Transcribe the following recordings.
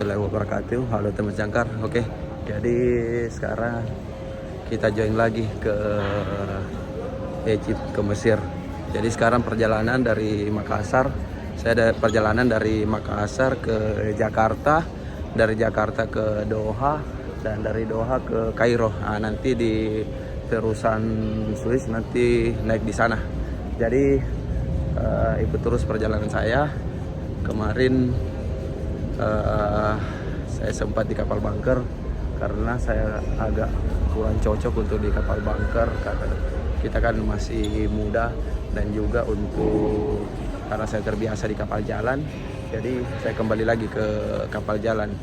warahmatullahi wabarakatuh. Halo teman jangkar. Oke, jadi sekarang kita join lagi ke Egypt, ke Mesir. Jadi sekarang perjalanan dari Makassar. Saya ada perjalanan dari Makassar ke Jakarta, dari Jakarta ke Doha, dan dari Doha ke Kairo. Nah, nanti di terusan Swiss nanti naik di sana. Jadi ikut terus perjalanan saya. Kemarin saya sempat di kapal bunker karena saya agak kurang cocok untuk di kapal bunker karena kita kan masih muda, dan juga untuk karena saya terbiasa di kapal jalan, jadi saya kembali lagi ke kapal jalan.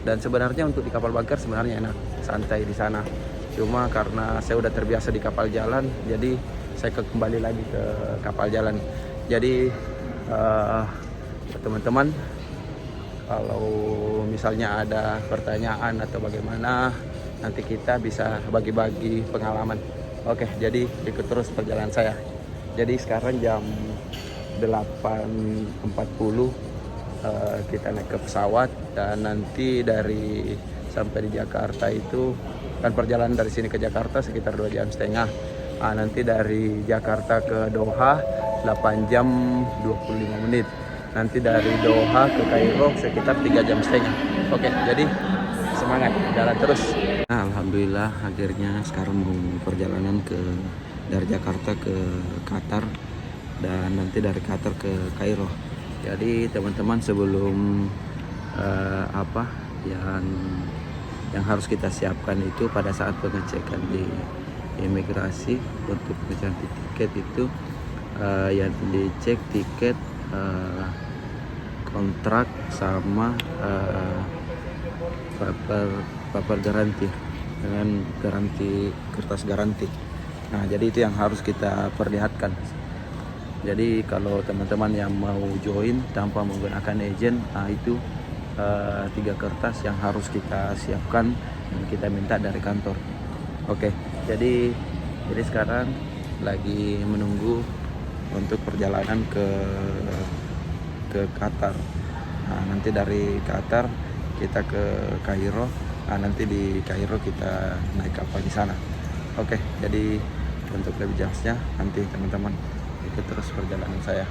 Dan sebenarnya untuk di kapal bunker sebenarnya enak, santai di sana. Cuma karena saya udah terbiasa di kapal jalan, jadi saya kembali lagi ke kapal jalan. Jadi teman-teman, kalau misalnya ada pertanyaan atau bagaimana, nanti kita bisa bagi-bagi pengalaman. Oke, jadi ikut terus perjalanan saya. Jadi sekarang jam 8.40 kita naik ke pesawat, dan nanti sampai di Jakarta itu kan perjalanan dari sini ke Jakarta sekitar 2,5 jam. Nanti dari Jakarta ke Doha 8 jam 25 menit. Nanti dari Doha ke Kairo sekitar 3,5 jam. Oke, jadi semangat, jalan terus. Nah, alhamdulillah akhirnya sekarang mau perjalanan dari Jakarta ke Qatar, dan nanti dari Qatar ke Kairo. Jadi teman-teman, sebelum yang harus kita siapkan itu pada saat pengecekan di imigrasi untuk pengecekan tiket itu, yang dicek tiket, kontrak sama paper garansi dengan kertas garansi. Nah, jadi itu yang harus kita perlihatkan. Jadi kalau teman-teman yang mau join tanpa menggunakan agen, itu 3 kertas yang harus kita siapkan dan kita minta dari kantor. Oke, jadi sekarang lagi menunggu untuk perjalanan ke Qatar. Nah, nanti dari Qatar kita ke Kairo. Nah, nanti di Kairo kita naik kapal di sana. Oke, jadi untuk lebih jelasnya nanti teman-teman ikut terus perjalanan saya.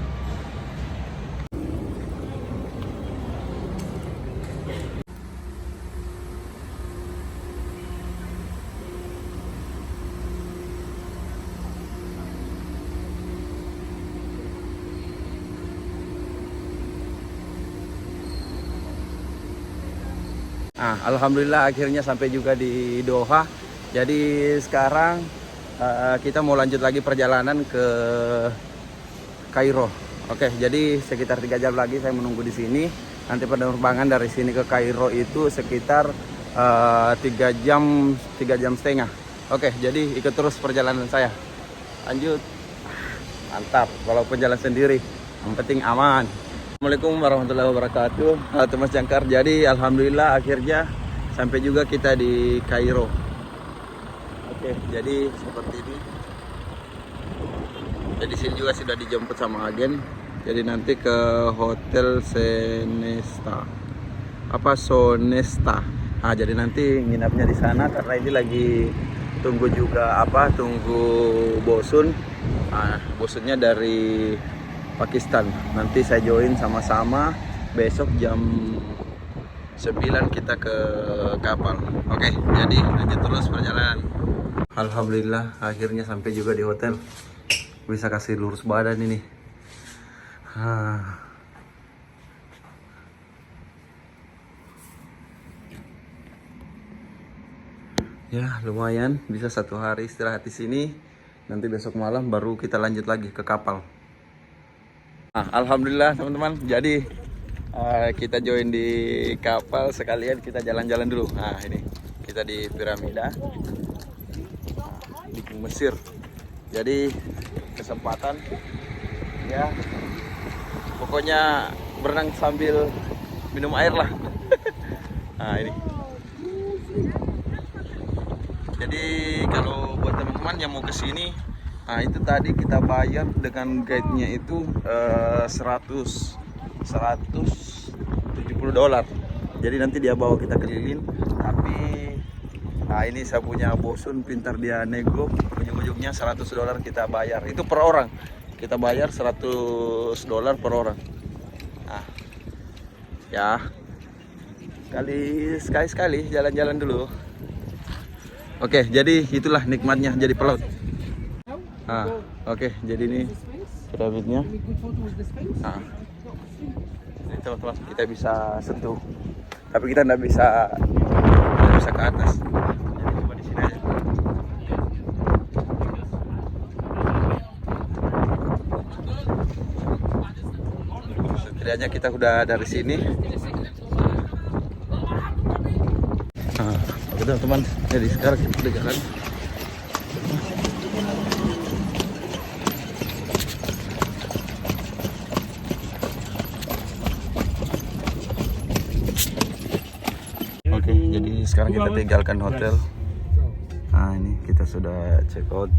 Alhamdulillah akhirnya sampai juga di Doha. Jadi sekarang kita mau lanjut lagi perjalanan ke Kairo. Oke, jadi sekitar 3 jam lagi saya menunggu di sini. Nanti penerbangan dari sini ke Kairo itu sekitar 3,5 jam. Oke, jadi ikut terus perjalanan saya. Lanjut. Mantap, walaupun jalan sendiri, yang penting aman. Assalamualaikum warahmatullahi wabarakatuh. Teman jangkar, jadi alhamdulillah akhirnya sampai juga kita di Kairo. Oke, jadi seperti ini. Jadi sini juga sudah dijemput sama agen. Jadi nanti ke Hotel Sonesta. Nah, jadi nanti nginapnya di sana karena ini lagi tunggu juga tunggu bosun. Nah, bosunnya dari Pakistan. Nanti saya join sama-sama besok jam 9 kita ke kapal. Oke, jadi lanjut terus perjalanan. Alhamdulillah akhirnya sampai juga di hotel. Bisa kasih lurus badan ini. Ya, lumayan bisa 1 hari istirahat di sini. Nanti besok malam baru kita lanjut lagi ke kapal. Alhamdulillah teman-teman, jadi kita join di kapal sekalian kita jalan-jalan dulu. Nah, ini kita di piramida di Mesir. Jadi kesempatan ya, pokoknya berenang sambil minum air lah. Nah, ini. Jadi kalau buat teman-teman yang mau kesini, nah itu tadi kita bayar dengan guide-nya itu $170. Jadi nanti dia bawa kita keliling. Tapi nah ini saya punya bosun, pintar dia nego. Ujung-ujungnya $100 kita bayar. Itu per orang. Kita bayar $100 per orang. Nah, ya sekali jalan-jalan dulu. Oke, jadi itulah nikmatnya jadi pelaut. Oke, jadi ini piramidnya. Nah, ini teman-teman kita bisa sentuh, tapi kita nggak bisa ke atas. Jadi cuma di sini aja. Setidaknya kita udah dari sini. Oke teman-teman, jadi sekarang kita udah jalan. Oke, jadi sekarang kita tinggalkan hotel. Nah ini kita sudah check out.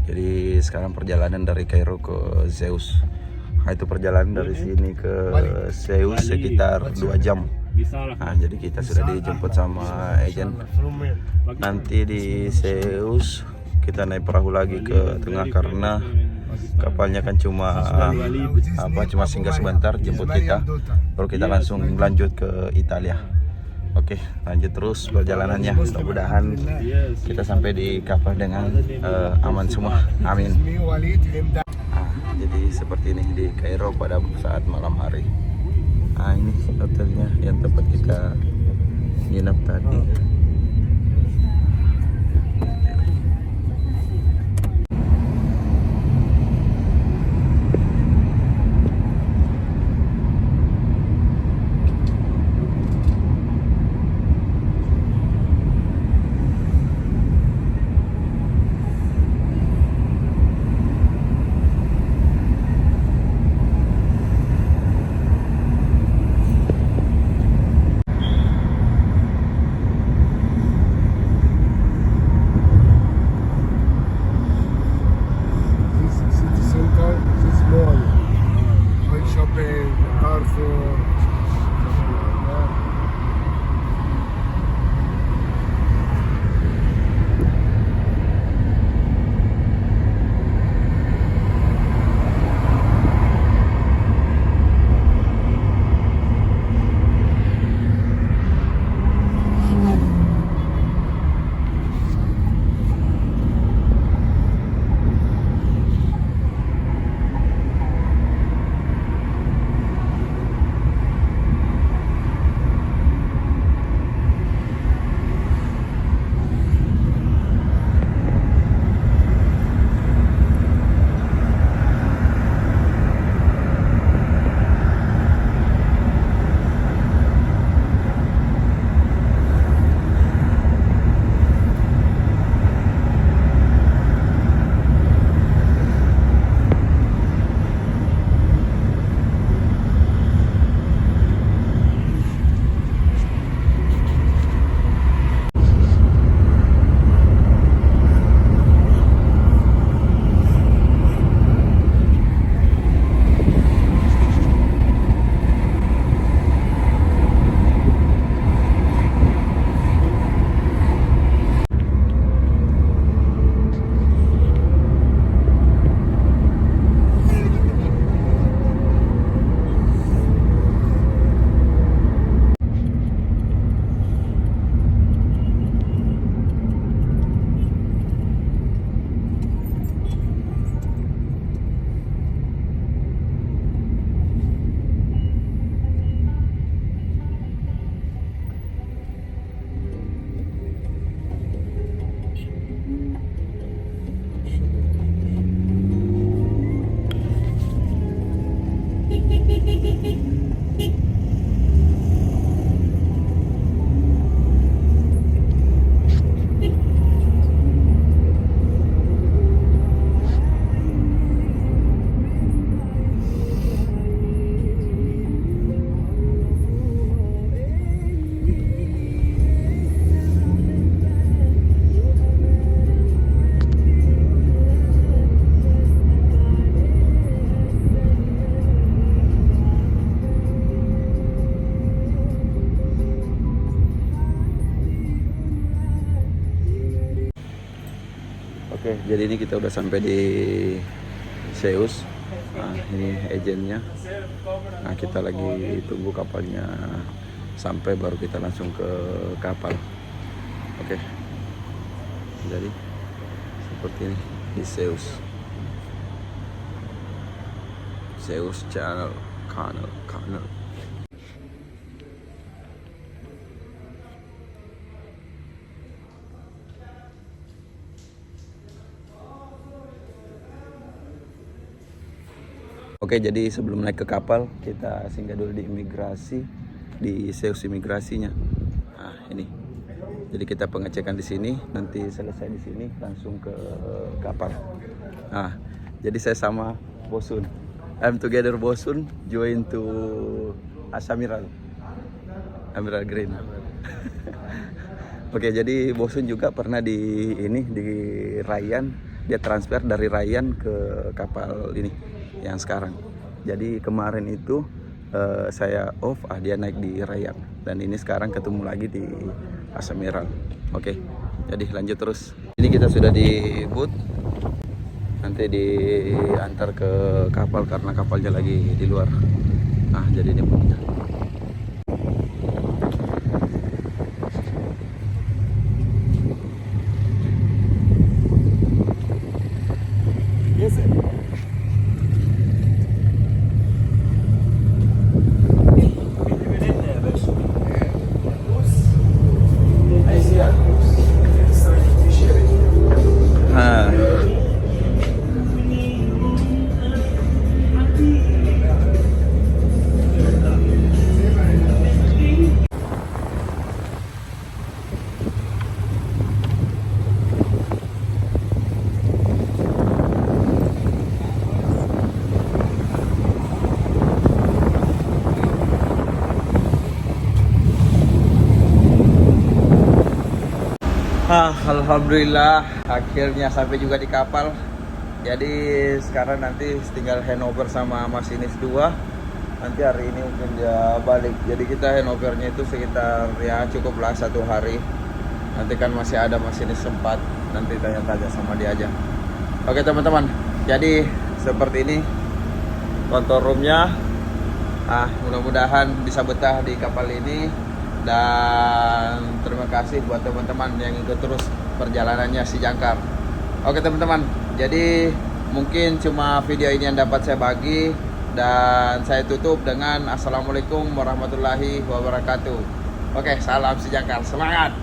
Jadi sekarang perjalanan dari Kairo ke Zeus. Nah, itu perjalanan dari sini ke Zeus sekitar 2 jam. Nah, jadi kita sudah dijemput sama agen. Nanti di Zeus kita naik perahu lagi ke tengah karena kapalnya kan cuma singgah sebentar jemput kita, baru kita langsung lanjut ke Italia. Oke, lanjut terus perjalanannya. Mudah-mudahan kita sampai di kapal dengan aman semua. Amin. Jadi seperti ini di Kairo pada saat malam hari. Nah ini hotelnya yang tempat kita nginap tadi. Oke, jadi ini kita udah sampai di Zeus. Nah, ini agennya. Nah, kita lagi tunggu kapalnya sampai baru kita langsung ke kapal. Oke. Jadi seperti ini di Zeus. Zeus Channel Canal. Oke, jadi sebelum naik ke kapal kita singgah dulu di imigrasi, di Zeus imigrasinya. Nah, ini. Jadi kita pengecekan di sini, nanti selesai di sini langsung ke kapal. Nah, jadi saya sama Bosun. I'm together Bosun, join to Asamiral. Amiral Green. Oke, jadi Bosun juga pernah di Ryan, dia transfer dari Ryan ke kapal ini yang sekarang. Jadi kemarin itu saya off, dia naik di Ryan, dan ini sekarang ketemu lagi di Asamiral. Oke, jadi lanjut terus. Ini kita sudah di booth, nanti diantar ke kapal karena kapalnya lagi di luar. Nah, jadi ini boothnya. Alhamdulillah akhirnya sampai juga di kapal. Jadi sekarang nanti tinggal handover sama masinis 2. Nanti hari ini mungkin dia balik. Jadi kita handovernya itu sekitar ya cukuplah 1 hari. Nanti kan masih ada masinis 4. Nanti tanya-tanya sama dia aja. Oke teman-teman, jadi seperti ini control roomnya. Mudah-mudahan bisa betah di kapal ini. Dan terima kasih buat teman-teman yang ikut terus perjalanannya si Jangkar. Oke teman-teman, jadi mungkin cuma video ini yang dapat saya bagi, dan saya tutup dengan Assalamualaikum warahmatullahi wabarakatuh. Oke, salam si Jangkar, semangat.